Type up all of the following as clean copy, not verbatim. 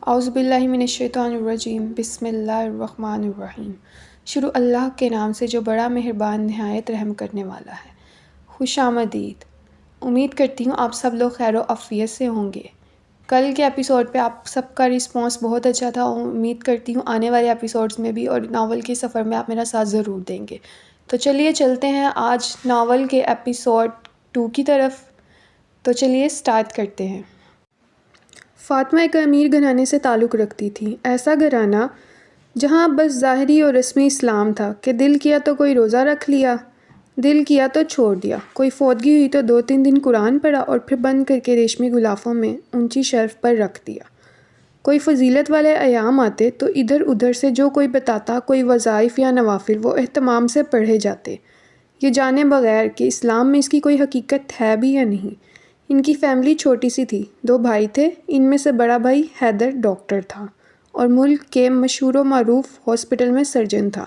اعوذ باللہ من الشیطان الرجیم بسم اللہ الرحمن الرحیم۔ شروع اللہ کے نام سے جو بڑا مہربان نہایت رحم کرنے والا ہے۔ خوش آمدید۔ امید کرتی ہوں آپ سب لوگ خیر و عافیت سے ہوں گے۔ کل کے ایپیسوڈ پہ آپ سب کا رسپانس بہت اچھا تھا اور امید کرتی ہوں آنے والے ایپیسوڈز میں بھی اور ناول کے سفر میں آپ میرا ساتھ ضرور دیں گے۔ تو چلیے چلتے ہیں آج ناول کے ایپیسوڈ 2 کی طرف۔ تو چلیے سٹارٹ کرتے ہیں۔ فاطمہ ایک امیر گھرانے سے تعلق رکھتی تھی، ایسا گھرانہ جہاں بس ظاہری اور رسمی اسلام تھا کہ دل کیا تو کوئی روزہ رکھ لیا، دل کیا تو چھوڑ دیا، کوئی فوتگی ہوئی تو 2-3 دن قرآن پڑھا اور پھر بند کر کے ریشمی غلافوں میں اونچی شیلف پر رکھ دیا۔ کوئی فضیلت والے ایام آتے تو ادھر ادھر سے جو کوئی بتاتا کوئی وظائف یا نوافل وہ اہتمام سے پڑھے جاتے، یہ جانے بغیر کہ اسلام میں اس کی کوئی حقیقت ہے بھی یا نہیں۔ ان کی فیملی چھوٹی سی تھی، 2 بھائی تھے، ان میں سے بڑا بھائی حیدر ڈاکٹر تھا اور ملک کے مشہور و معروف ہاسپٹل میں سرجن تھا،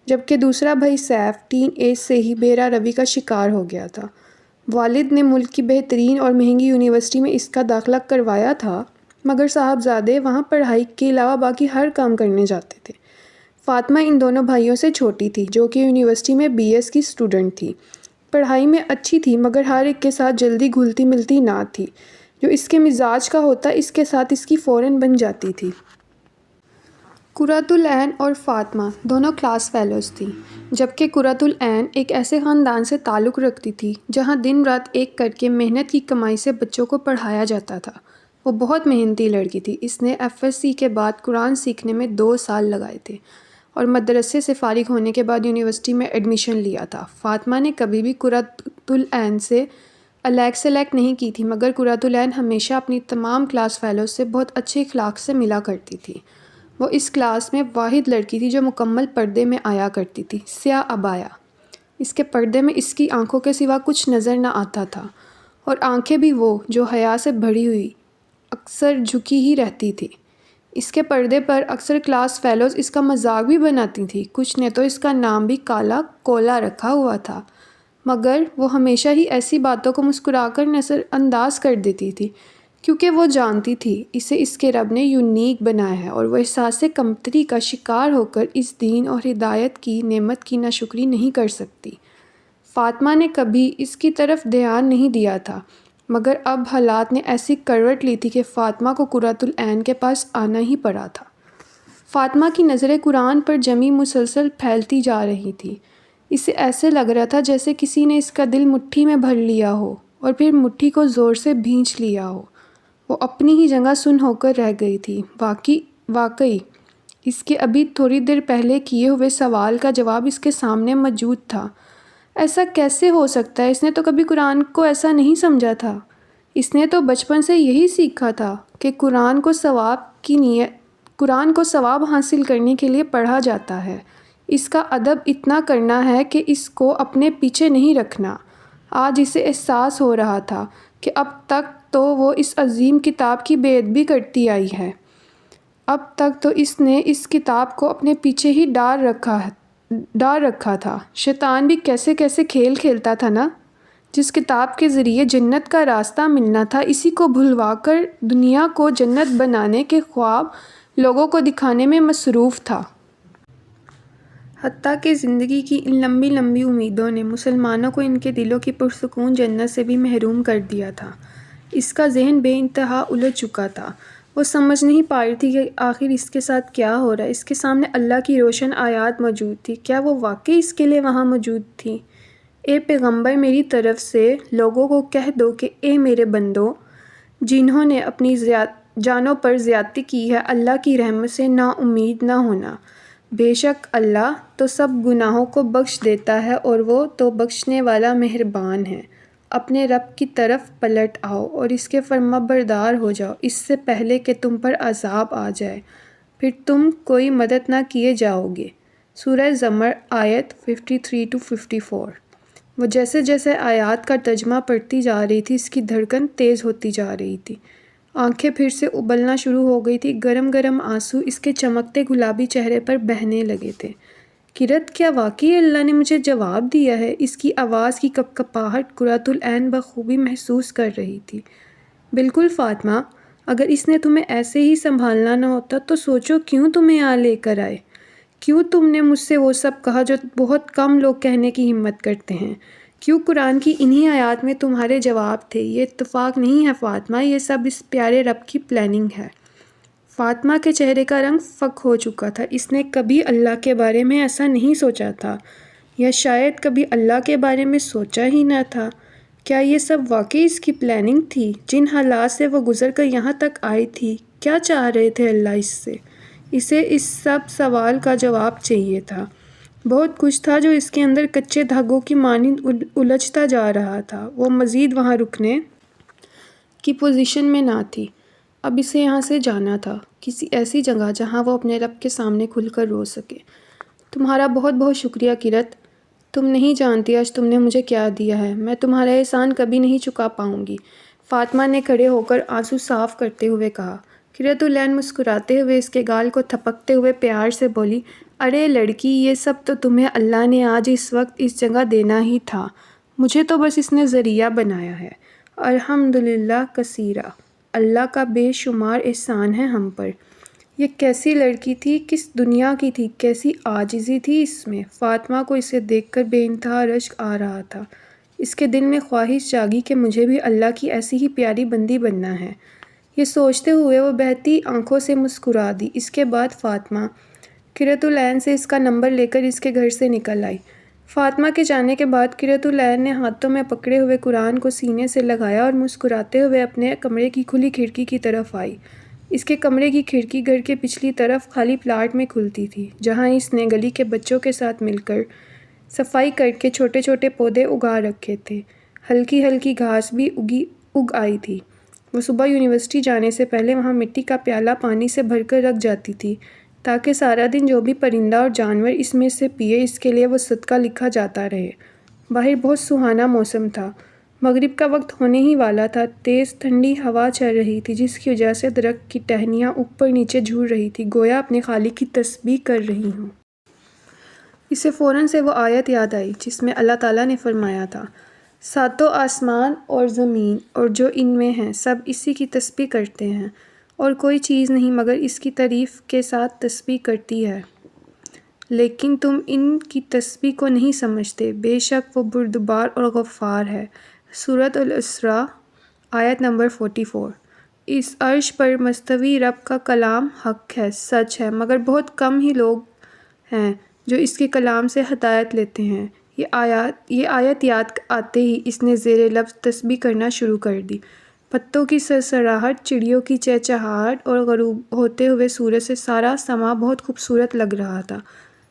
جبکہ دوسرا بھائی سیف ٹین ایج سے ہی بیرا روی کا شکار ہو گیا تھا۔ والد نے ملک کی بہترین اور مہنگی یونیورسٹی میں اس کا داخلہ کروایا تھا، مگر صاحبزادے وہاں پڑھائی کے علاوہ باقی ہر کام کرنے جاتے تھے۔ فاطمہ ان دونوں بھائیوں سے چھوٹی تھی، جو کہ یونیورسٹی میں BS کی اسٹوڈنٹ تھی۔ پڑھائی میں اچھی تھی مگر ہر ایک کے ساتھ جلدی گھلتی ملتی نہ تھی، جو اس کے مزاج کا ہوتا اس کے ساتھ اس کی فوراً بن جاتی تھی۔ قرۃ العین اور فاطمہ دونوں کلاس فیلوز تھیں، جبکہ قرۃ العین ایک ایسے خاندان سے تعلق رکھتی تھی جہاں دن رات ایک کر کے محنت کی کمائی سے بچوں کو پڑھایا جاتا تھا۔ وہ بہت محنتی لڑکی تھی، اس نے FSC کے بعد قرآن سیکھنے میں 2 سال لگائے تھے اور مدرسے سے فارغ ہونے کے بعد یونیورسٹی میں ایڈمیشن لیا تھا۔ فاطمہ نے کبھی بھی قرۃ العین سے الیک سلیک نہیں کی تھی، مگر قرۃ العین ہمیشہ اپنی تمام کلاس فیلوز سے بہت اچھے اخلاق سے ملا کرتی تھی۔ وہ اس کلاس میں واحد لڑکی تھی جو مکمل پردے میں آیا کرتی تھی، سیاہ عبایا۔ اس کے پردے میں اس کی آنکھوں کے سوا کچھ نظر نہ آتا تھا، اور آنکھیں بھی وہ جو حیا سے بھری ہوئی اکثر جھکی ہی رہتی تھی۔ اس کے پردے پر اکثر کلاس فیلوز اس کا مذاق بھی بناتی تھیں، کچھ نے تو اس کا نام بھی کالا کولا رکھا ہوا تھا، مگر وہ ہمیشہ ہی ایسی باتوں کو مسکرا کر نظر انداز کر دیتی تھی، کیونکہ وہ جانتی تھی اسے اس کے رب نے یونیک بنایا ہے اور وہ احساس کمتری کا شکار ہو کر اس دین اور ہدایت کی نعمت کی ناشکری نہیں کر سکتی۔ فاطمہ نے کبھی اس کی طرف دھیان نہیں دیا تھا، مگر اب حالات نے ایسی کروٹ لی تھی کہ فاطمہ کو قرۃ العین کے پاس آنا ہی پڑا تھا۔ فاطمہ کی نظریں قرآن پر جمی مسلسل پھیلتی جا رہی تھی۔ اسے ایسے لگ رہا تھا جیسے کسی نے اس کا دل مٹھی میں بھر لیا ہو اور پھر مٹھی کو زور سے بھینچ لیا ہو۔ وہ اپنی ہی جگہ سن ہو کر رہ گئی تھی۔ واقعی اس کے ابھی تھوڑی دیر پہلے کیے ہوئے سوال کا جواب اس کے سامنے موجود تھا۔ ایسا کیسے ہو سکتا ہے؟ اس نے تو کبھی قرآن کو ایسا نہیں سمجھا تھا۔ اس نے تو بچپن سے یہی سیکھا تھا کہ قرآن کو ثواب حاصل کرنے کے لیے پڑھا جاتا ہے، اس کا ادب اتنا کرنا ہے کہ اس کو اپنے پیچھے نہیں رکھنا۔ آج اسے احساس ہو رہا تھا کہ اب تک تو وہ اس عظیم کتاب کی بے ادبی کرتی آئی ہے۔ اب تک تو اس نے اس کتاب کو اپنے پیچھے ہی ڈال رکھا تھا۔ شیطان بھی کیسے کیسے کھیل کھیلتا تھا نا! جس کتاب کے ذریعے جنت کا راستہ ملنا تھا، اسی کو بھلوا کر دنیا کو جنت بنانے کے خواب لوگوں کو دکھانے میں مصروف تھا۔ حتیٰ کہ زندگی کی ان لمبی لمبی امیدوں نے مسلمانوں کو ان کے دلوں کی پرسکون جنت سے بھی محروم کر دیا تھا۔ اس کا ذہن بے انتہا الجھ چکا تھا۔ وہ سمجھ نہیں پا رہی تھی کہ آخر اس کے ساتھ کیا ہو رہا ہے۔ اس کے سامنے اللہ کی روشن آیات موجود تھی، کیا وہ واقعی اس کے لیے وہاں موجود تھی؟ اے پیغمبر، میری طرف سے لوگوں کو کہہ دو کہ اے میرے بندوں، جنہوں نے اپنی جانوں پر زیادتی کی ہے، اللہ کی رحمت سے نا امید نہ ہونا۔ بے شک اللہ تو سب گناہوں کو بخش دیتا ہے اور وہ تو بخشنے والا مہربان ہے۔ اپنے رب کی طرف پلٹ آؤ اور اس کے فرما بردار ہو جاؤ اس سے پہلے کہ تم پر عذاب آ جائے، پھر تم کوئی مدد نہ کیے جاؤ گے۔ سورہ زمر آیت 53-54۔ وہ جیسے جیسے آیات کا ترجمہ پڑھتی جا رہی تھی، اس کی دھڑکن تیز ہوتی جا رہی تھی، آنکھیں پھر سے ابلنا شروع ہو گئی تھی، گرم گرم آنسو اس کے چمکتے گلابی چہرے پر بہنے لگے تھے۔ قرۃ، کیا واقعی اللہ نے مجھے جواب دیا ہے؟ اس کی آواز کی کپکپاہٹ قرۃ العین بخوبی محسوس کر رہی تھی۔ بالکل فاطمہ، اگر اس نے تمہیں ایسے ہی سنبھالنا نہ ہوتا تو سوچو کیوں تمہیں یہاں لے کر آئے؟ کیوں تم نے مجھ سے وہ سب کہا جو بہت کم لوگ کہنے کی ہمت کرتے ہیں؟ کیوں قرآن کی انہی آیات میں تمہارے جواب تھے؟ یہ اتفاق نہیں ہے فاطمہ، یہ سب اس پیارے رب کی پلاننگ ہے۔ فاطمہ کے چہرے کا رنگ فک ہو چکا تھا۔ اس نے کبھی اللہ کے بارے میں ایسا نہیں سوچا تھا، یا شاید کبھی اللہ کے بارے میں سوچا ہی نہ تھا۔ کیا یہ سب واقعی اس کی پلاننگ تھی؟ جن حالات سے وہ گزر کر یہاں تک آئی تھی، کیا چاہ رہے تھے اللہ اس سے؟ اسے اس سب سوال کا جواب چاہیے تھا۔ بہت کچھ تھا جو اس کے اندر کچے دھاگوں کی مانند الجھتا جا رہا تھا۔ وہ مزید وہاں رکنے کی پوزیشن میں نہ تھی۔ اب اسے یہاں سے جانا تھا، کسی ایسی جگہ جہاں وہ اپنے رب کے سامنے کھل کر رو سکے۔ تمہارا بہت بہت شکریہ کرت، تم نہیں جانتی آج تم نے مجھے کیا دیا ہے۔ میں تمہارا احسان کبھی نہیں چکا پاؤں گی، فاطمہ نے کھڑے ہو کر آنسو صاف کرتے ہوئے کہا۔ قرۃ العین مسکراتے ہوئے اس کے گال کو تھپکتے ہوئے پیار سے بولی، ارے لڑکی، یہ سب تو تمہیں اللہ نے آج اس وقت اس جگہ دینا ہی تھا، مجھے تو بس اس نے ذریعہ بنایا ہے۔ الحمدللہ کثیرا، اللہ کا بے شمار احسان ہے ہم پر۔ یہ کیسی لڑکی تھی، کس دنیا کی تھی، کیسی عاجزی تھی اس میں۔ فاطمہ کو اسے دیکھ کر بے انتہا رشک آ رہا تھا۔ اس کے دل میں خواہش جاگی کہ مجھے بھی اللہ کی ایسی ہی پیاری بندی بننا ہے۔ یہ سوچتے ہوئے وہ بہتی آنکھوں سے مسکرا دی۔ اس کے بعد فاطمہ قرۃ العین سے اس کا نمبر لے کر اس کے گھر سے نکل آئی۔ فاطمہ کے جانے کے بعد قرۃ العین نے ہاتھوں میں پکڑے ہوئے قرآن کو سینے سے لگایا اور مسکراتے ہوئے اپنے کمرے کی کھلی کھڑکی کی طرف آئی۔ اس کے کمرے کی کھڑکی گھر کے پچھلی طرف خالی پلاٹ میں کھلتی تھی، جہاں اس نے گلی کے بچوں کے ساتھ مل کر صفائی کر کے چھوٹے چھوٹے پودے اگا رکھے تھے۔ ہلکی ہلکی گھاس بھی اگ آئی تھی۔ وہ صبح یونیورسٹی جانے سے پہلے وہاں مٹی کا پیالہ پانی سے بھر کر رکھ جاتی تھی، تاکہ سارا دن جو بھی پرندہ اور جانور اس میں سے پیے، اس کے لیے وہ صدقہ لکھا جاتا رہے۔ باہر بہت سہانا موسم تھا، مغرب کا وقت ہونے ہی والا تھا۔ تیز ٹھنڈی ہوا چل رہی تھی، جس کی وجہ سے درخت کی ٹہنیاں اوپر نیچے جھول رہی تھی، گویا اپنے خالق کی تسبیح کر رہی ہوں۔ اسے فوراً سے وہ آیت یاد آئی جس میں اللہ تعالیٰ نے فرمایا تھا، ساتوں آسمان اور زمین اور جو ان میں ہیں سب اسی کی تسبیح کرتے ہیں، اور کوئی چیز نہیں مگر اس کی تعریف کے ساتھ تسبیح کرتی ہے، لیکن تم ان کی تسبیح کو نہیں سمجھتے، بے شک وہ بردبار اور غفار ہے۔ سورۃ الاسراء آیت نمبر 44۔ اس عرش پر مستوی رب کا کلام حق ہے، سچ ہے، مگر بہت کم ہی لوگ ہیں جو اس کے کلام سے ہدایت لیتے ہیں۔ یہ آیت یاد آتے ہی اس نے زیر لفظ تسبیح کرنا شروع کر دی۔ پتوں کی سرسراہٹ، چڑیوں کی چہچہاہٹ اور غروب ہوتے ہوئے سورج سے سارا سما بہت خوبصورت لگ رہا تھا۔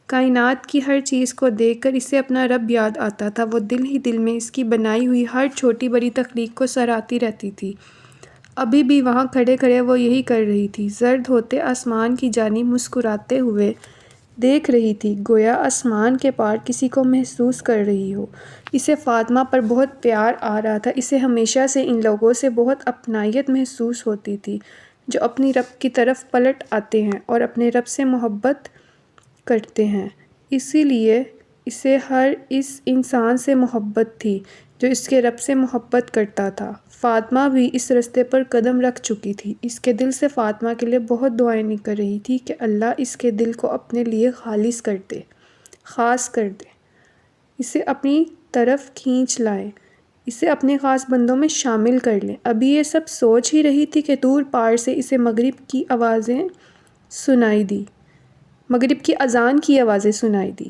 کائنات کی ہر چیز کو دیکھ کر اسے اپنا رب یاد آتا تھا۔ وہ دل ہی دل میں اس کی بنائی ہوئی ہر چھوٹی بڑی تخلیق کو سراہتی رہتی تھی۔ ابھی بھی وہاں کھڑے کھڑے وہ یہی کر رہی تھی، زرد ہوتے آسمان کی جانب مسکراتے ہوئے دیکھ رہی تھی، گویا آسمان کے پار کسی کو محسوس کر رہی ہو۔ اسے فاطمہ پر بہت پیار آ رہا تھا۔ اسے ہمیشہ سے ان لوگوں سے بہت اپنائیت محسوس ہوتی تھی جو اپنی رب کی طرف پلٹ آتے ہیں اور اپنے رب سے محبت کرتے ہیں۔ اسی لیے اسے ہر اس انسان سے محبت تھی جو اس کے رب سے محبت کرتا تھا۔ فاطمہ بھی اس رستے پر قدم رکھ چکی تھی۔ اس کے دل سے فاطمہ کے لیے بہت دعائیں نکل رہی تھی کہ اللہ اس کے دل کو اپنے لیے خالص کر دے، خاص کر دے، اسے اپنی طرف کھینچ لائے، اسے اپنے خاص بندوں میں شامل کر لے۔ ابھی یہ سب سوچ ہی رہی تھی کہ دور پار سے اسے مغرب کی اذان کی آوازیں سنائی دی۔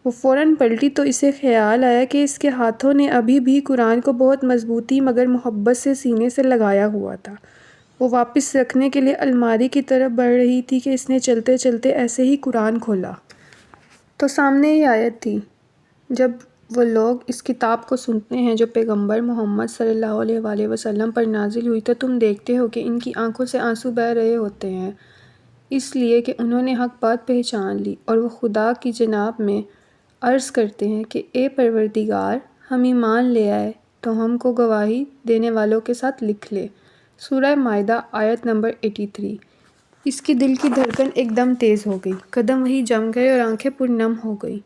وہ فوراً پلٹی تو اسے خیال آیا کہ اس کے ہاتھوں نے ابھی بھی قرآن کو بہت مضبوطی مگر محبت سے سینے سے لگایا ہوا تھا۔ وہ واپس رکھنے کے لیے الماری کی طرف بڑھ رہی تھی کہ اس نے چلتے چلتے ایسے ہی قرآن کھولا تو سامنے یہ آیت تھی، جب وہ لوگ اس کتاب کو سنتے ہیں جو پیغمبر محمد صلی اللہ علیہ وآلہ وسلم پر نازل ہوئی تو تم دیکھتے ہو کہ ان کی آنکھوں سے آنسو بہہ رہے ہوتے ہیں، اس لیے کہ انہوں نے حق بات پہچان لی، اور وہ خدا کی جناب میں عرض کرتے ہیں کہ اے پروردگار، ہم ایمان لے آئے تو ہم کو گواہی دینے والوں کے ساتھ لکھ لے۔ سورہ مائدہ آیت نمبر 83۔ اس کی دل کی دھڑکن ایک دم تیز ہو گئی، قدم وہیں جم گئے اور آنکھیں پرنم ہو گئیں۔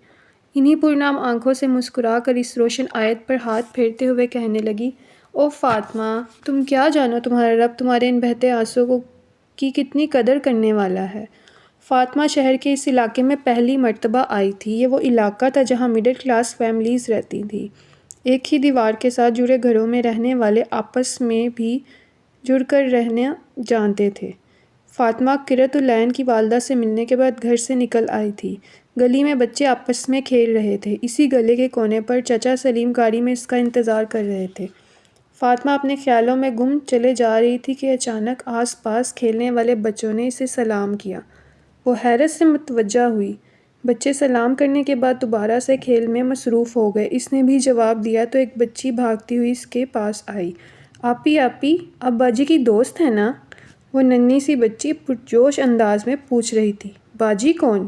انہی پرنم آنکھوں سے مسکرا کر اس روشن آیت پر ہاتھ پھیرتے ہوئے کہنے لگی، او فاطمہ، تم کیا جانو تمہارا رب تمہارے ان بہتے آنسوں کی کتنی قدر کرنے والا ہے۔ فاطمہ شہر کے اس علاقے میں پہلی مرتبہ آئی تھی۔ یہ وہ علاقہ تھا جہاں مڈل کلاس فیملیز رہتی تھیں، ایک ہی دیوار کے ساتھ جڑے گھروں میں رہنے والے آپس میں بھی جڑ کر رہنا جانتے تھے۔ فاطمہ قرۃ العین کی والدہ سے ملنے کے بعد گھر سے نکل آئی تھی۔ گلی میں بچے آپس میں کھیل رہے تھے۔ اسی گلے کے کونے پر چچا سلیم گاڑی میں اس کا انتظار کر رہے تھے۔ فاطمہ اپنے خیالوں میں گم چلے جا رہی تھی کہ اچانک آس پاس کھیلنے والے بچوں نے اسے سلام کیا۔ وہ حیرت سے متوجہ ہوئی۔ بچے سلام کرنے کے بعد دوبارہ سے کھیل میں مصروف ہو گئے۔ اس نے بھی جواب دیا تو ایک بچی بھاگتی ہوئی اس کے پاس آئی۔ آپی آپی، آپ باجی کی دوست ہیں نا؟ وہ ننھی سی بچی پرجوش انداز میں پوچھ رہی تھی۔ باجی کون؟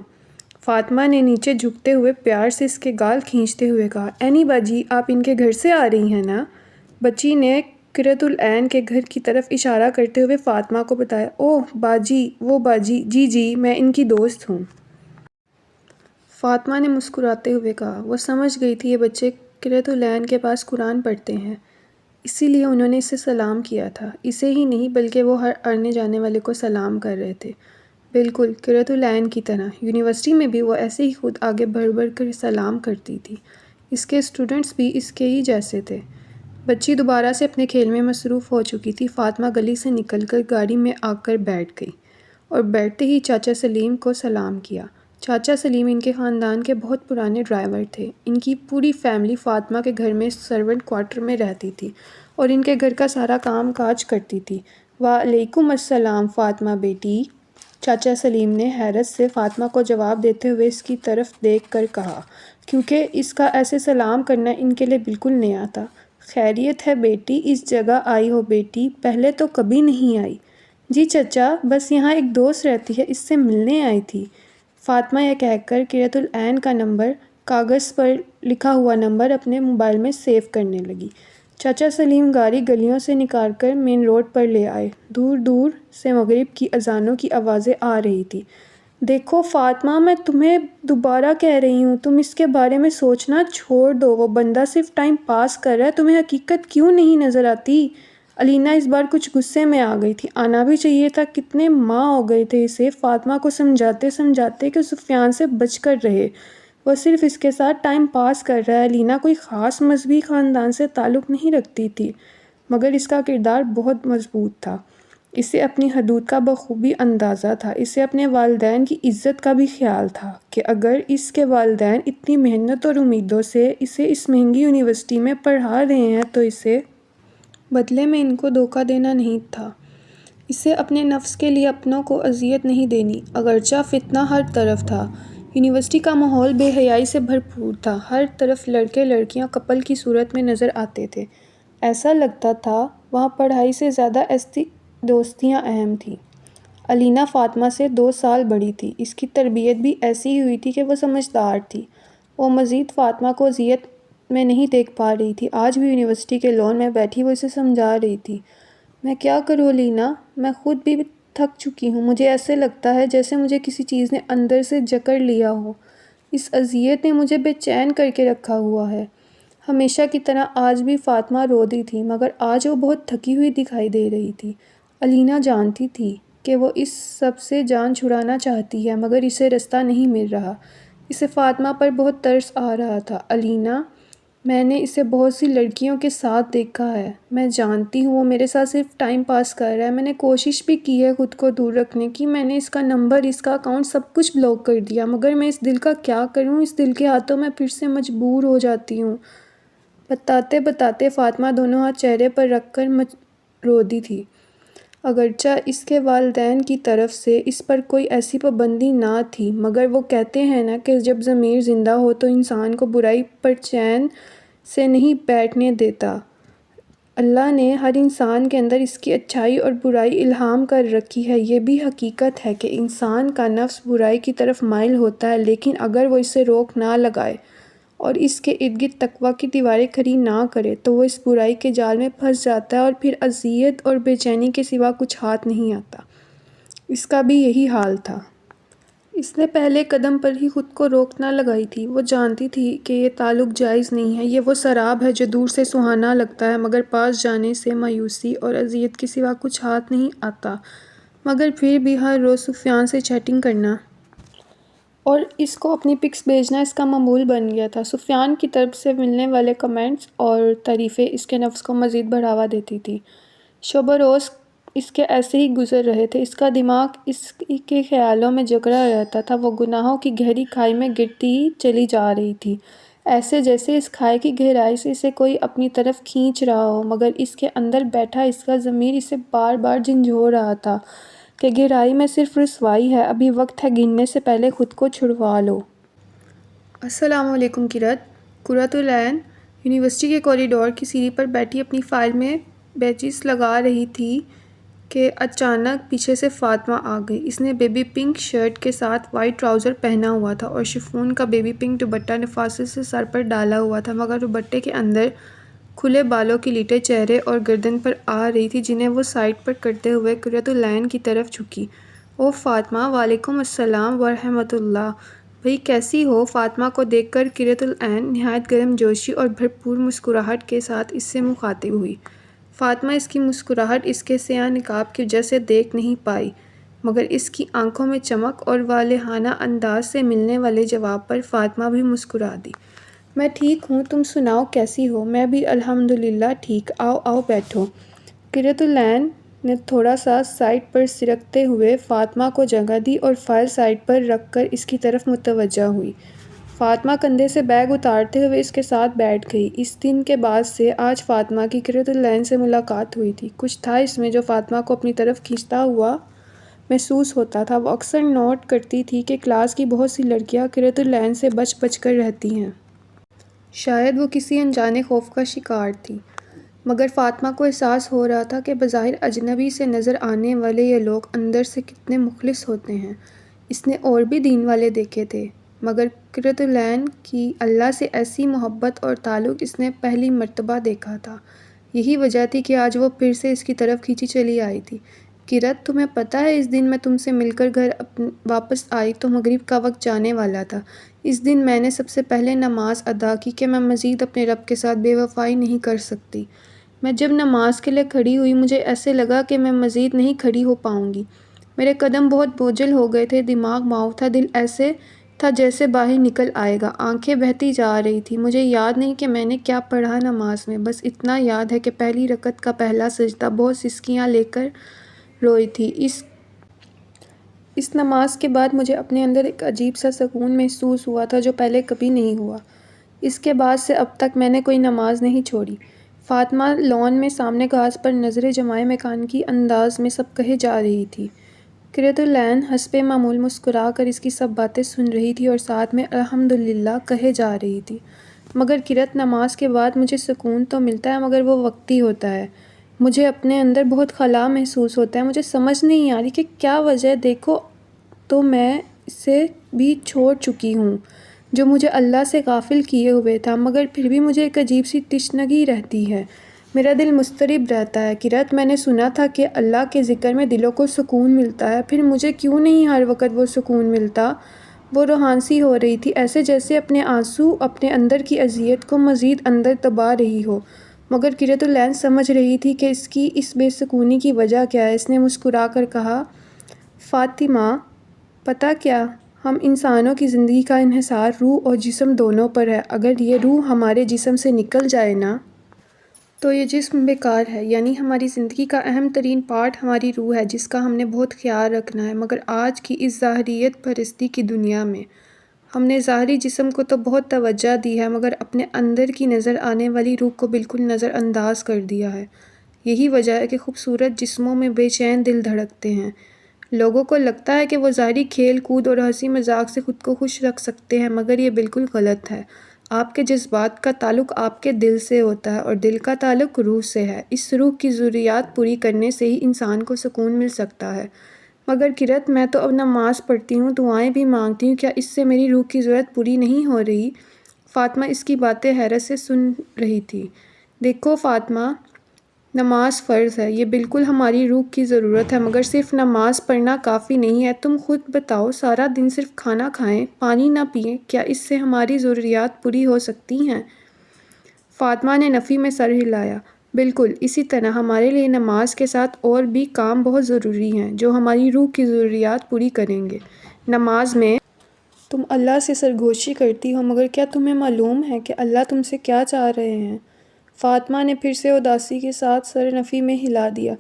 فاطمہ نے نیچے جھکتے ہوئے پیار سے اس کے گال کھینچتے ہوئے کہا۔ اینی باجی، آپ ان کے گھر سے آ رہی ہیں نا؟ بچی نے قرۃ العین کے گھر کی طرف اشارہ کرتے ہوئے فاطمہ کو بتایا۔ اوہ باجی، وہ باجی، جی جی، میں ان کی دوست ہوں۔ فاطمہ نے مسکراتے ہوئے کہا۔ وہ سمجھ گئی تھی یہ بچے قرۃ العین کے پاس قرآن پڑھتے ہیں، اسی لیے انہوں نے اسے سلام کیا تھا۔ اسے ہی نہیں بلکہ وہ ہر آنے جانے والے کو سلام کر رہے تھے، بالکل قرۃ العین کی طرح۔ یونیورسٹی میں بھی وہ ایسے ہی خود آگے بڑھ بڑھ کر سلام کرتی تھی۔ اس کے اسٹوڈنٹس بھی اس کے ہی جیسے تھے۔ بچی دوبارہ سے اپنے کھیل میں مصروف ہو چکی تھی۔ فاطمہ گلی سے نکل کر گاڑی میں آ کر بیٹھ گئی اور بیٹھتے ہی چاچا سلیم کو سلام کیا۔ چاچا سلیم ان کے خاندان کے بہت پرانے ڈرائیور تھے۔ ان کی پوری فیملی فاطمہ کے گھر میں سرونٹ کوارٹر میں رہتی تھی اور ان کے گھر کا سارا کام کاج کرتی تھی۔ وعلیکم السلام فاطمہ بیٹی، چاچا سلیم نے حیرت سے فاطمہ کو جواب دیتے ہوئے اس کی طرف دیکھ کر کہا، کیونکہ اس کا ایسے سلام کرنا ان کے لیے بالکل نیا تھا۔ خیریت ہے بیٹی، اس جگہ آئی ہو بیٹی؟ پہلے تو کبھی نہیں آئی۔ جی چچا، بس یہاں ایک دوست رہتی ہے، اس سے ملنے آئی تھی۔ فاطمہ یہ کہہ کر قرۃ العین کا نمبر، کاغذ پر لکھا ہوا نمبر اپنے موبائل میں سیو کرنے لگی۔ چاچا سلیم گاڑی گلیوں سے نکال کر مین روڈ پر لے آئے۔ دور دور سے مغرب کی اذانوں کی آوازیں آ رہی تھیں۔ دیکھو فاطمہ، میں تمہیں دوبارہ کہہ رہی ہوں، تم اس کے بارے میں سوچنا چھوڑ دو۔ وہ بندہ صرف ٹائم پاس کر رہا ہے، تمہیں حقیقت کیوں نہیں نظر آتی؟ علینا اس بار کچھ غصے میں آ گئی تھی۔ آنا بھی چاہیے تھا، کتنے ماہ ہو گئے تھے اسے۔ فاطمہ کو سمجھاتے سمجھاتے کہ سفیان سے بچ کر رہے، وہ صرف اس کے ساتھ ٹائم پاس کر رہا ہے۔ علینا کوئی خاص مذہبی خاندان سے تعلق نہیں رکھتی تھی، مگر اس کا کردار بہت مضبوط تھا۔ اسے اپنی حدود کا بخوبی اندازہ تھا۔ اسے اپنے والدین کی عزت کا بھی خیال تھا کہ اگر اس کے والدین اتنی محنت اور امیدوں سے اسے اس مہنگی یونیورسٹی میں پڑھا رہے ہیں تو اسے بدلے میں ان کو دھوکہ دینا نہیں تھا۔ اسے اپنے نفس کے لیے اپنوں کو اذیت نہیں دینی۔ اگرچہ فتنہ ہر طرف تھا، یونیورسٹی کا ماحول بے حیائی سے بھرپور تھا۔ ہر طرف لڑکے لڑکیاں کپل کی صورت میں نظر آتے تھے۔ ایسا لگتا تھا وہاں پڑھائی سے زیادہ ایسی دوستیاں اہم تھیں۔ علینا فاطمہ سے 2 سال بڑی تھی۔ اس کی تربیت بھی ایسی ہی ہوئی تھی کہ وہ سمجھدار تھی۔ وہ مزید فاطمہ کو اذیت میں نہیں دیکھ پا رہی تھی۔ آج بھی یونیورسٹی کے لان میں بیٹھی وہ اسے سمجھا رہی تھی۔ میں کیا کروں علینا، میں خود بھی تھک چکی ہوں۔ مجھے ایسے لگتا ہے جیسے مجھے کسی چیز نے اندر سے جکڑ لیا ہو۔ اس اذیت نے مجھے بے چین کر کے رکھا ہوا ہے۔ ہمیشہ کی طرح آج بھی فاطمہ رو دی تھی، مگر آج وہ بہت تھکی ہوئی دکھائی دے رہی تھی۔ علینا جانتی تھی کہ وہ اس سب سے جان چھڑانا چاہتی ہے، مگر اسے رستہ نہیں مل رہا۔ اسے فاطمہ پر بہت ترس آ رہا تھا۔ علینا، میں نے اسے بہت سی لڑکیوں کے ساتھ دیکھا ہے۔ میں جانتی ہوں وہ میرے ساتھ صرف ٹائم پاس کر رہا ہے۔ میں نے کوشش بھی کی ہے خود کو دور رکھنے کی۔ میں نے اس کا نمبر، اس کا اکاؤنٹ سب کچھ بلاک کر دیا، مگر میں اس دل کا کیا کروں؟ اس دل کے ہاتھوں میں پھر سے مجبور ہو جاتی ہوں۔ بتاتے بتاتے فاطمہ دونوں ہاتھ چہرے پر رکھ کر رو دی تھی۔ اگرچہ اس کے والدین کی طرف سے اس پر کوئی ایسی پابندی نہ تھی، مگر وہ کہتے ہیں نا کہ جب ضمیر زندہ ہو تو انسان کو برائی پر چین سے نہیں بیٹھنے دیتا۔ اللہ نے ہر انسان کے اندر اس کی اچھائی اور برائی الہام کر رکھی ہے۔ یہ بھی حقیقت ہے کہ انسان کا نفس برائی کی طرف مائل ہوتا ہے، لیکن اگر وہ اسے روک نہ لگائے اور اس کے ارد گرد تقویٰ کی دیواریں کھڑی نہ کرے تو وہ اس برائی کے جال میں پھنس جاتا ہے اور پھر اذیت اور بے چینی کے سوا کچھ ہاتھ نہیں آتا۔ اس کا بھی یہی حال تھا۔ اس نے پہلے قدم پر ہی خود کو روک نہ لگائی تھی۔ وہ جانتی تھی کہ یہ تعلق جائز نہیں ہے، یہ وہ سراب ہے جو دور سے سہانا لگتا ہے مگر پاس جانے سے مایوسی اور اذیت کے سوا کچھ ہاتھ نہیں آتا۔ مگر پھر بھی ہر روز سفیان سے چیٹنگ کرنا اور اس کو اپنی پکس بھیجنا اس کا معمول بن گیا تھا۔ سفیان کی طرف سے ملنے والے کمنٹس اور تعریفیں اس کے نفس کو مزید بڑھاوا دیتی تھی۔ شب و روز اس کے ایسے ہی گزر رہے تھے۔ اس کا دماغ اس کے خیالوں میں جکڑا رہتا تھا۔ وہ گناہوں کی گہری کھائی میں گرتی ہی چلی جا رہی تھی، ایسے جیسے اس کھائی کی گہرائی سے اسے کوئی اپنی طرف کھینچ رہا ہو، مگر اس کے اندر بیٹھا اس کا ضمیر اسے بار بار جھنجھوڑ رہا تھا کہ گہرائی میں صرف رسوائی ہے، ابھی وقت ہے گرنے سے پہلے خود کو چھڑوا لو۔ السلام علیکم قرۃ العین یونیورسٹی کے کوریڈور کی سیڑھی پر بیٹھی اپنی فائل میں بیچز لگا رہی تھی کہ اچانک پیچھے سے فاطمہ آ گئی۔ اس نے بیبی پنک شرٹ کے ساتھ وائٹ ٹراؤزر پہنا ہوا تھا اور شفون کا بیبی پنک دوپٹہ نفاست سے سر پر ڈالا ہوا تھا، مگر دوپٹے کے اندر کھلے بالوں کی لٹیں چہرے اور گردن پر آ رہی تھی، جنہیں وہ سائڈ پر کرتے ہوئے قرۃ العین کی طرف جھکی۔ اوہ فاطمہ، وعلیکم السلام ورحمۃ اللہ، بھئی کیسی ہو؟ فاطمہ کو دیکھ کر قرۃ العین نہایت گرم جوشی اور بھرپور مسکراہٹ کے ساتھ اس سے مخاطب ہوئی۔ فاطمہ اس کی مسکراہٹ اس کے سیاہ نقاب کی وجہ سے دیکھ نہیں پائی، مگر اس کی آنکھوں میں چمک اور والہانہ انداز سے ملنے والے جواب پر فاطمہ بھی مسکرا دی۔ میں ٹھیک ہوں، تم سناؤ کیسی ہو؟ میں بھی الحمدللہ ٹھیک، آؤ بیٹھو۔ قرۃ العین نے تھوڑا سا سائڈ پر سرکتے ہوئے فاطمہ کو جگہ دی اور فائل سائڈ پر رکھ کر اس کی طرف متوجہ ہوئی۔ فاطمہ کندھے سے بیگ اتارتے ہوئے اس کے ساتھ بیٹھ گئی۔ اس دن کے بعد سے آج فاطمہ کی قرۃ العین سے ملاقات ہوئی تھی۔ کچھ تھا اس میں جو فاطمہ کو اپنی طرف کھینچتا ہوا محسوس ہوتا تھا۔ وہ اکثر نوٹ کرتی تھی کہ کلاس کی بہت سی لڑکیاں قرۃ العین سے بچ بچ کر رہتی ہیں۔ شاید وہ کسی انجانے خوف کا شکار تھی، مگر فاطمہ کو احساس ہو رہا تھا کہ بظاہر اجنبی سے نظر آنے والے یہ لوگ اندر سے کتنے مخلص ہوتے ہیں۔ اس نے اور بھی دین والے دیکھے تھے، مگر قرۃ العین کی اللہ سے ایسی محبت اور تعلق اس نے پہلی مرتبہ دیکھا تھا۔ یہی وجہ تھی کہ آج وہ پھر سے اس کی طرف کھینچی چلی آئی تھی۔ قرۃ، تمہیں پتہ ہے اس دن میں تم سے مل کر گھر واپس آئی تو مغرب کا وقت جانے والا تھا۔ اس دن میں نے سب سے پہلے نماز ادا کی کہ میں مزید اپنے رب کے ساتھ بے وفائی نہیں کر سکتی۔ میں جب نماز کے لیے کھڑی ہوئی مجھے ایسے لگا کہ میں مزید نہیں کھڑی ہو پاؤں گی۔ میرے قدم بہت بوجھل ہو گئے تھے، دماغ ماؤ تھا، دل ایسے تھا جیسے باہر نکل آئے گا، آنکھیں بہتی جا رہی تھیں۔ مجھے یاد نہیں کہ میں نے کیا پڑھا نماز میں، بس اتنا یاد ہے کہ پہلی رکعت کا پہلا سجدہ بہت سسکیاں لے کر روئی تھی۔ اس نماز کے بعد مجھے اپنے اندر ایک عجیب سا سکون محسوس ہوا تھا جو پہلے کبھی نہیں ہوا۔ اس کے بعد سے اب تک میں نے کوئی نماز نہیں چھوڑی۔ فاطمہ لان میں سامنے گھاس پر نظریں جمائے میکانیکی انداز میں سب کہے جا رہی تھی۔ قرۃ العین حسب معمول مسکرا کر اس کی سب باتیں سن رہی تھی اور ساتھ میں الحمدللہ کہے جا رہی تھی۔ مگر قرۃ، نماز کے بعد مجھے سکون تو ملتا ہے مگر وہ وقتی ہوتا ہے۔ مجھے اپنے اندر بہت خلا محسوس ہوتا ہے، مجھے سمجھ نہیں آ رہی کہ کیا وجہ۔ دیکھو تو میں اسے بھی چھوڑ چکی ہوں جو مجھے اللہ سے غافل کیے ہوئے تھا، مگر پھر بھی مجھے ایک عجیب سی تشنگی رہتی ہے، میرا دل مضطرب رہتا ہے۔ قرۃ، میں نے سنا تھا کہ اللہ کے ذکر میں دلوں کو سکون ملتا ہے، پھر مجھے کیوں نہیں ہر وقت وہ سکون ملتا؟ وہ روحانسی ہو رہی تھی، ایسے جیسے اپنے آنسو اپنے اندر کی اذیت کو مزید اندر دبا رہی ہو، مگر قرۃ العین سمجھ رہی تھی کہ اس کی اس بے سکونی کی وجہ کیا ہے۔ اس نے مسکرا کر کہا، فاطمہ، پتہ کیا، ہم انسانوں کی زندگی کا انحصار روح اور جسم دونوں پر ہے۔ اگر یہ روح ہمارے جسم سے نکل جائے نا تو یہ جسم بیکار ہے، یعنی ہماری زندگی کا اہم ترین پارٹ ہماری روح ہے جس کا ہم نے بہت خیال رکھنا ہے۔ مگر آج کی اس ظاہریت پرستی کی دنیا میں ہم نے ظاہری جسم کو تو بہت توجہ دی ہے مگر اپنے اندر کی نظر آنے والی روح کو بالکل نظر انداز کر دیا ہے۔ یہی وجہ ہے کہ خوبصورت جسموں میں بے چین دل دھڑکتے ہیں۔ لوگوں کو لگتا ہے کہ وہ ظاہری کھیل کود اور ہنسی مذاق سے خود کو خوش رکھ سکتے ہیں، مگر یہ بالکل غلط ہے۔ آپ کے جذبات کا تعلق آپ کے دل سے ہوتا ہے اور دل کا تعلق روح سے ہے۔ اس روح کی ضروریات پوری کرنے سے ہی انسان کو سکون مل سکتا ہے۔ مگر قرۃ، میں تو اب نماز پڑھتی ہوں، دعائیں بھی مانگتی ہوں، کیا اس سے میری روح کی ضرورت پوری نہیں ہو رہی؟ فاطمہ اس کی باتیں حیرت سے سن رہی تھی۔ دیکھو فاطمہ، نماز فرض ہے، یہ بالکل ہماری روح کی ضرورت ہے، مگر صرف نماز پڑھنا کافی نہیں ہے۔ تم خود بتاؤ، سارا دن صرف کھانا کھائیں، پانی نہ پئیں، کیا اس سے ہماری ضروریات پوری ہو سکتی ہیں؟ فاطمہ نے نفی میں سر ہلایا۔ بالکل، اسی طرح ہمارے لیے نماز کے ساتھ اور بھی کام بہت ضروری ہیں، جو ہماری روح کی ضروریات پوری کریں گے۔ نماز میں تم اللہ سے سرگوشی کرتی ہو، مگر کیا تمہیں معلوم ہے کہ اللہ تم سے کیا چاہ رہے ہیں؟ فاطمہ نے پھر سے اداسی کے ساتھ سر نفی میں ہلا دیا۔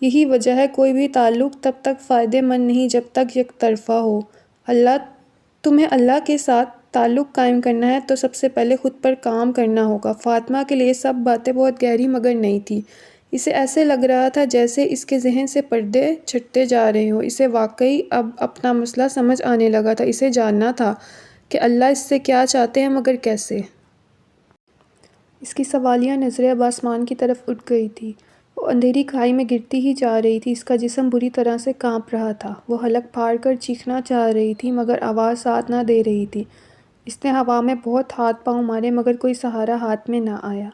یہی وجہ ہے کوئی بھی تعلق تب تک فائدہ مند نہیں جب تک یک طرفہ ہو۔ تمہیں اللہ کے ساتھ تعلق قائم کرنا ہے تو سب سے پہلے خود پر کام کرنا ہوگا۔ فاطمہ کے لیے سب باتیں بہت گہری مگر نئی تھیں۔ اسے ایسے لگ رہا تھا جیسے اس کے ذہن سے پردے چھٹتے جا رہے ہوں۔ اسے واقعی اب اپنا مسئلہ سمجھ آنے لگا تھا۔ اسے جاننا تھا کہ اللہ اس سے کیا چاہتے ہیں، مگر کیسے؟ اس کی سوالیہ نظریں اب آسمان کی طرف اٹھ گئی تھیں۔ وہ اندھیری کھائی میں گرتی ہی جا رہی تھی۔ اس کا جسم بری طرح سے کانپ رہا تھا۔ وہ حلق پھاڑ کر چیخنا چاہ رہی تھی، مگر آواز ساتھ نہ دے رہی تھی۔ اس نے ہوا میں بہت ہاتھ پاؤں مارے، مگر کوئی سہارا ہاتھ میں نہ آیا۔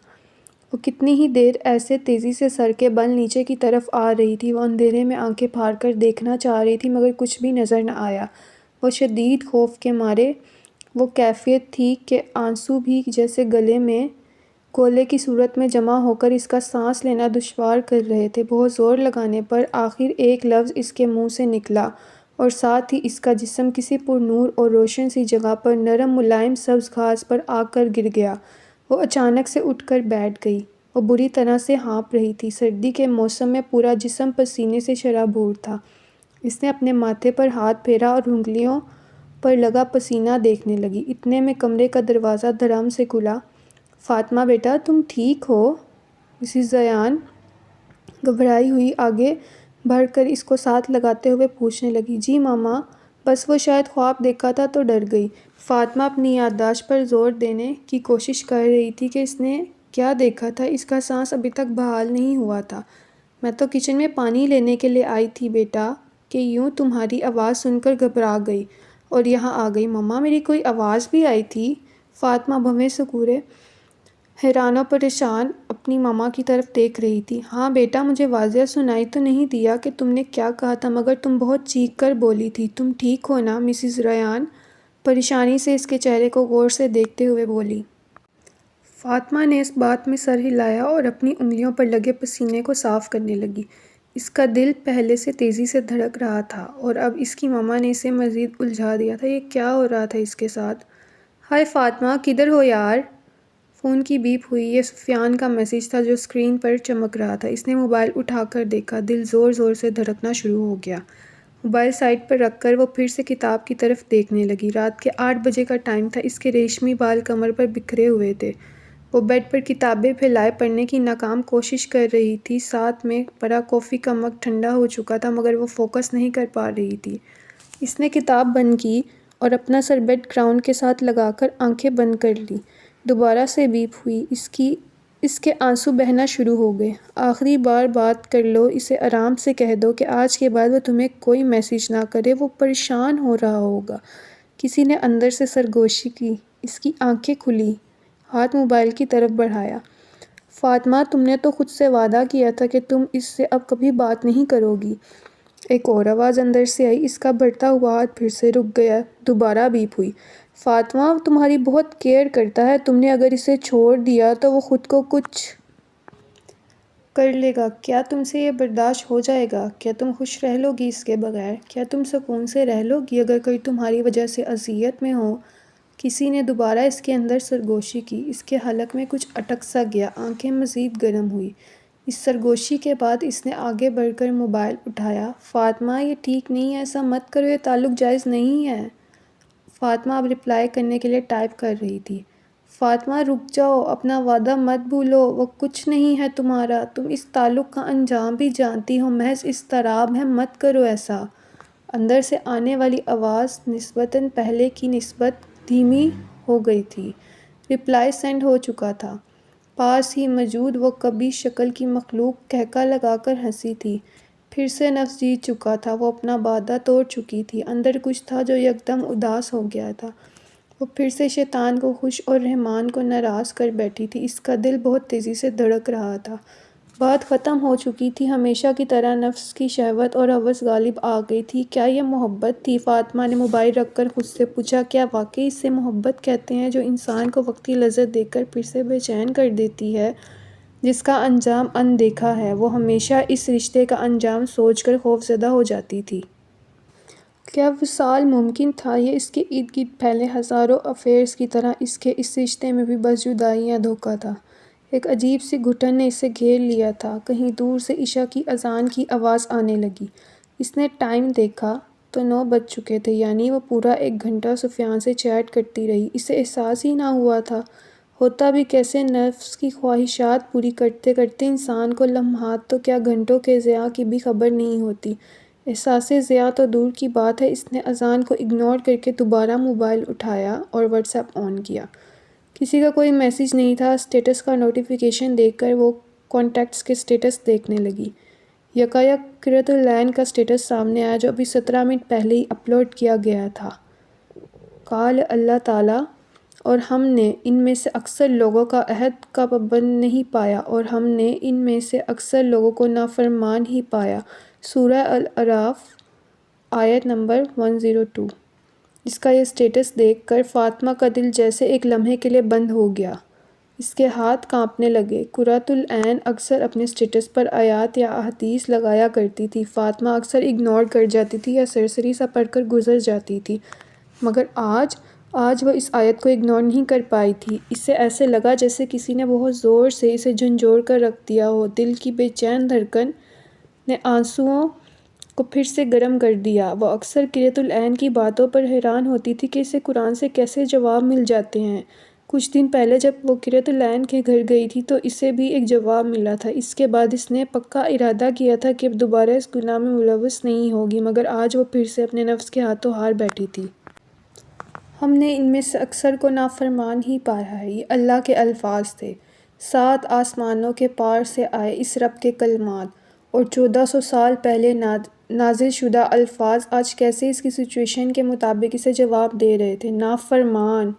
وہ کتنی ہی دیر ایسے تیزی سے سر کے بل نیچے کی طرف آ رہی تھی۔ وہ اندھیرے میں آنکھیں پھاڑ کر دیکھنا چاہ رہی تھی، مگر کچھ بھی نظر نہ آیا۔ وہ شدید خوف کے مارے وہ کیفیت تھی کہ آنسو بھی جیسے گلے میں گولے کی صورت میں جمع ہو کر اس کا سانس لینا دشوار کر رہے تھے۔ بہت زور لگانے پر آخر ایک لفظ اس کے منہ سے نکلا، اور ساتھ ہی اس کا جسم کسی پر نور اور روشن سی جگہ پر نرم ملائم سبز گھاس پر آ کر گر گیا۔ وہ اچانک سے اٹھ کر بیٹھ گئی۔ وہ بری طرح سے ہانپ رہی تھی۔ سردی کے موسم میں پورا جسم پسینے سے شرابور تھا۔ اس نے اپنے ماتھے پر ہاتھ پھیرا اور انگلیوں پر لگا پسینہ دیکھنے لگی۔ اتنے میں کمرے کا دروازہ دھڑام سے کھلا۔ فاطمہ بیٹا، تم ٹھیک ہو؟ مسز ریان گھبرائی ہوئی آگے بڑھ کر اس کو ساتھ لگاتے ہوئے پوچھنے لگی۔ جی ماما، بس وہ شاید خواب دیکھا تھا تو ڈر گئی۔ فاطمہ اپنی یادداشت پر زور دینے کی کوشش کر رہی تھی کہ اس نے کیا دیکھا تھا۔ اس کا سانس ابھی تک بحال نہیں ہوا تھا۔ میں تو کچن میں پانی لینے کے لیے آئی تھی بیٹا، کہ یوں تمہاری آواز سن کر گھبرا گئی اور یہاں آ گئی۔ ماما، میری کوئی آواز بھی آئی تھی؟ فاطمہ بھویں سکورے حیران و پریشان اپنی ماما کی طرف دیکھ رہی تھی۔ ہاں بیٹا، مجھے واضح سنائی تو نہیں دیا کہ تم نے کیا کہا تھا، مگر تم بہت چیخ کر بولی تھی۔ تم ٹھیک ہو نا؟ مسز ریان پریشانی سے اس کے چہرے کو غور سے دیکھتے ہوئے بولی۔ فاطمہ نے اس بات میں سر ہلایا اور اپنی انگلیوں پر لگے پسینے کو صاف کرنے لگی۔ اس کا دل پہلے سے تیزی سے دھڑک رہا تھا، اور اب اس کی ماما نے اسے مزید الجھا دیا تھا۔ یہ کیا ہو رہا تھا اس کے ساتھ؟ ہائے فاطمہ، کدھر ہو یار؟ فون کی بیپ ہوئی۔ یہ سفیان کا میسج تھا جو اسکرین پر چمک رہا تھا۔ اس نے موبائل اٹھا کر دیکھا۔ دل زور زور سے دھڑکنا شروع ہو گیا۔ موبائل سائیڈ پر رکھ کر وہ پھر سے کتاب کی طرف دیکھنے لگی۔ رات کے 8 بجے کا ٹائم تھا۔ اس کے ریشمی بال کمر پر بکھرے ہوئے تھے۔ وہ بیڈ پر کتابیں پھیلائے پڑھنے کی ناکام کوشش کر رہی تھی۔ ساتھ میں پڑا کافی کا مگ ٹھنڈا ہو چکا تھا، مگر وہ فوکس نہیں کر پا رہی تھی۔ اس نے کتاب بند کی اور اپنا سر بیڈ گراؤنڈ کے ساتھ لگا کر آنکھیں بند کر لیں۔ دوبارہ سے بیپ ہوئی۔ اس کے آنسو بہنا شروع ہو گئے۔ آخری بار بات کر لو، اسے آرام سے کہہ دو کہ آج کے بعد وہ تمہیں کوئی میسج نہ کرے، وہ پریشان ہو رہا ہوگا۔ کسی نے اندر سے سرگوشی کی۔ اس کی آنکھیں کھلیں۔ ہاتھ موبائل کی طرف بڑھایا۔ فاطمہ، تم نے تو خود سے وعدہ کیا تھا کہ تم اس سے اب کبھی بات نہیں کرو گی۔ ایک اور آواز اندر سے آئی۔ اس کا بڑھتا ہوا ہاتھ پھر سے رک گیا۔ دوبارہ بیپ ہوئی۔ فاطمہ، وہ تمہاری بہت کیئر کرتا ہے۔ تم نے اگر اسے چھوڑ دیا تو وہ خود کو کچھ کر لے گا۔ کیا تم سے یہ برداشت ہو جائے گا؟ کیا تم خوش رہ لو گی اس کے بغیر؟ کیا تم سکون سے رہ لو گی اگر کوئی تمہاری وجہ سے اذیت میں ہو؟ کسی نے دوبارہ اس کے اندر سرگوشی کی۔ اس کے حلق میں کچھ اٹک سا گیا۔ آنکھیں مزید گرم ہوئیں۔ اس سرگوشی کے بعد اس نے آگے بڑھ کر موبائل اٹھایا۔ فاطمہ، یہ ٹھیک نہیں ہے، ایسا مت کرو، یہ تعلق جائز نہیں ہے۔ فاطمہ اب رپلائی کرنے کے لیے ٹائپ کر رہی تھی۔ فاطمہ، رک جاؤ، اپنا وعدہ مت بھولو، وہ کچھ نہیں ہے تمہارا، تم اس تعلق کا انجام بھی جانتی ہو، محض اضطراب ہے، مت کرو ایسا۔ اندر سے آنے والی آواز نسبتاً پہلے کی نسبت دھیمی ہو گئی تھی۔ رپلائی سینڈ ہو چکا تھا۔ پاس ہی موجود وہ کبھی شکل کی مخلوق قہقہ لگا کر ہنسی تھی۔ پھر سے نفس جیت چکا تھا۔ وہ اپنا وعدہ توڑ چکی تھی۔ اندر کچھ تھا جو یکدم اداس ہو گیا تھا۔ وہ پھر سے شیطان کو خوش اور رحمان کو ناراض کر بیٹھی تھی۔ اس کا دل بہت تیزی سے دھڑک رہا تھا۔ بات ختم ہو چکی تھی، ہمیشہ کی طرح نفس کی شہوت اور ہوس غالب آ گئی تھی۔ کیا یہ محبت تھی؟ فاطمہ نے موبائل رکھ کر خود سے پوچھا۔ کیا واقعی اسے محبت کہتے ہیں جو انسان کو وقتی لذت دے کر پھر سے بے چین کر دیتی ہے، جس کا انجام اندیکھا ہے؟ وہ ہمیشہ اس رشتے کا انجام سوچ کر خوفزدہ ہو جاتی تھی۔ کیا وصال ممکن تھا؟ یہ اس کے ارد گرد پھیلے ہزاروں افیئرز کی طرح اس رشتے میں بھی بس جدائی یا دھوکہ تھا۔ ایک عجیب سی گھٹن نے اسے گھیر لیا تھا۔ کہیں دور سے عشاء کی اذان کی آواز آنے لگی۔ اس نے ٹائم دیکھا تو 9 بج چکے تھے، یعنی وہ پورا 1 گھنٹہ سفیان سے چیٹ کرتی رہی۔ اسے احساس ہی نہ ہوا تھا۔ ہوتا بھی کیسے؟ نفس کی خواہشات پوری کرتے کرتے انسان کو لمحات تو کیا گھنٹوں کے ضیاع کی بھی خبر نہیں ہوتی۔ احساس ضیاع تو دور کی بات ہے، اس نے اذان کو اگنور کر کے دوبارہ موبائل اٹھایا اور واٹس ایپ آن کیا۔ کسی کا کوئی میسج نہیں تھا۔ اسٹیٹس کا نوٹیفیکیشن دیکھ کر وہ کانٹیکٹس کے اسٹیٹس دیکھنے لگی۔ یکایک قرۃ العین کا اسٹیٹس سامنے آیا جو ابھی 17 منٹ پہلے ہی اپلوڈ کیا گیا تھا۔ قال اللہ تعالیٰ: اور ہم نے ان میں سے اکثر لوگوں کا عہد کا پابند نہیں پایا اور ہم نے ان میں سے اکثر لوگوں کو نافرمان ہی پایا۔ سورہ الاعراف آیت نمبر 102۔ اس کا یہ اسٹیٹس دیکھ کر فاطمہ کا دل جیسے ایک لمحے کے لیے بند ہو گیا۔ اس کے ہاتھ کانپنے لگے۔ قرۃ العین اکثر اپنے اسٹیٹس پر آیات یا احادیث لگایا کرتی تھی۔ فاطمہ اکثر اگنور کر جاتی تھی یا سرسری سا پڑھ کر گزر جاتی تھی، مگر آج وہ اس آیت کو اگنور نہیں کر پائی تھی۔ اسے ایسے لگا جیسے کسی نے بہت زور سے اسے جھنجھوڑ کر رکھ دیا ہو۔ دل کی بے چین دھڑکن نے آنسوؤں کو پھر سے گرم کر دیا۔ وہ اکثر قرۃ العین کی باتوں پر حیران ہوتی تھی کہ اسے قرآن سے کیسے جواب مل جاتے ہیں۔ کچھ دن پہلے جب وہ قرۃ العین کے گھر گئی تھی تو اسے بھی ایک جواب ملا تھا۔ اس کے بعد اس نے پکا ارادہ کیا تھا کہ اب دوبارہ اس گناہ میں ملوث نہیں ہوگی، مگر آج وہ پھر سے اپنے نفس کے ہاتھوں ہار بیٹھی تھی۔ ہم نے ان میں سے اکثر کو نافرمان ہی پایا ہے، یہ اللہ کے الفاظ تھے۔ 7 آسمانوں کے پار سے آئے اس رب کے کلمات اور 1400 سال پہلے نازل شدہ الفاظ آج کیسے اس کی سچویشن کے مطابق اسے جواب دے رہے تھے۔ نافرمان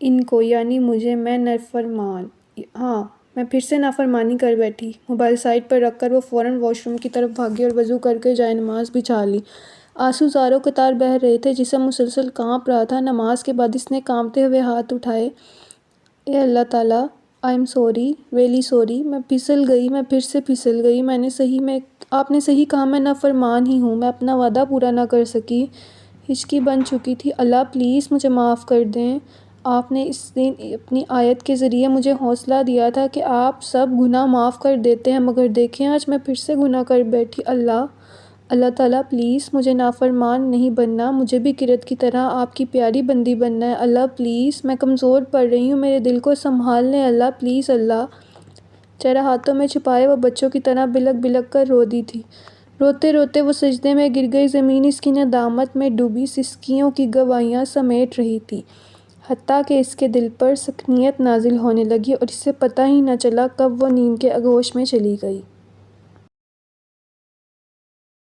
ان کو، یعنی مجھے، میں نافرمان، ہاں میں پھر سے نافرمانی کر بیٹھی۔ موبائل سائڈ پر رکھ کر وہ فوراً واش روم کی طرف بھاگی اور وضو کر کے جائے نماز بچھا لی۔ آنسو زاروں قطار بہہ رہے تھے، جسم مسلسل کانپ رہا تھا۔ نماز کے بعد اس نے کانپتے ہوئے ہاتھ اٹھائے۔ اے اللہ تعالیٰ، I am sorry, really sorry, میں پھسل گئی، میں پھر سے پھسل گئی، آپ نے صحیح کہا، میں نافرمان ہی ہوں، میں اپنا وعدہ پورا نہ کر سکی، ہچکی بن چکی تھی، اللہ پلیز مجھے معاف کر دیں۔ آپ نے اس دن اپنی آیت کے ذریعے مجھے حوصلہ دیا تھا کہ آپ سب گناہ معاف کر دیتے ہیں، مگر دیکھیں آج میں پھر سے گناہ کر بیٹھی۔ اللہ تعالیٰ پلیز مجھے نافرمان نہیں بننا، مجھے بھی قرۃ کی طرح آپ کی پیاری بندی بننا ہے۔ اللہ پلیز، میں کمزور پڑ رہی ہوں، میرے دل کو سنبھال لیں اللہ پلیز اللہ۔ چہرہ ہاتھوں میں چھپائے وہ بچوں کی طرح بلک بلک کر رو دی تھی۔ روتے روتے وہ سجدے میں گر گئی۔ زمین اس کی ندامت میں ڈوبی سسکیوں کی گواہیاں سمیٹ رہی تھی، حتیٰ کہ اس کے دل پر سکینت نازل ہونے لگی اور اسے پتہ ہی نہ چلا کب وہ نیند کے آغوش میں چلی گئی۔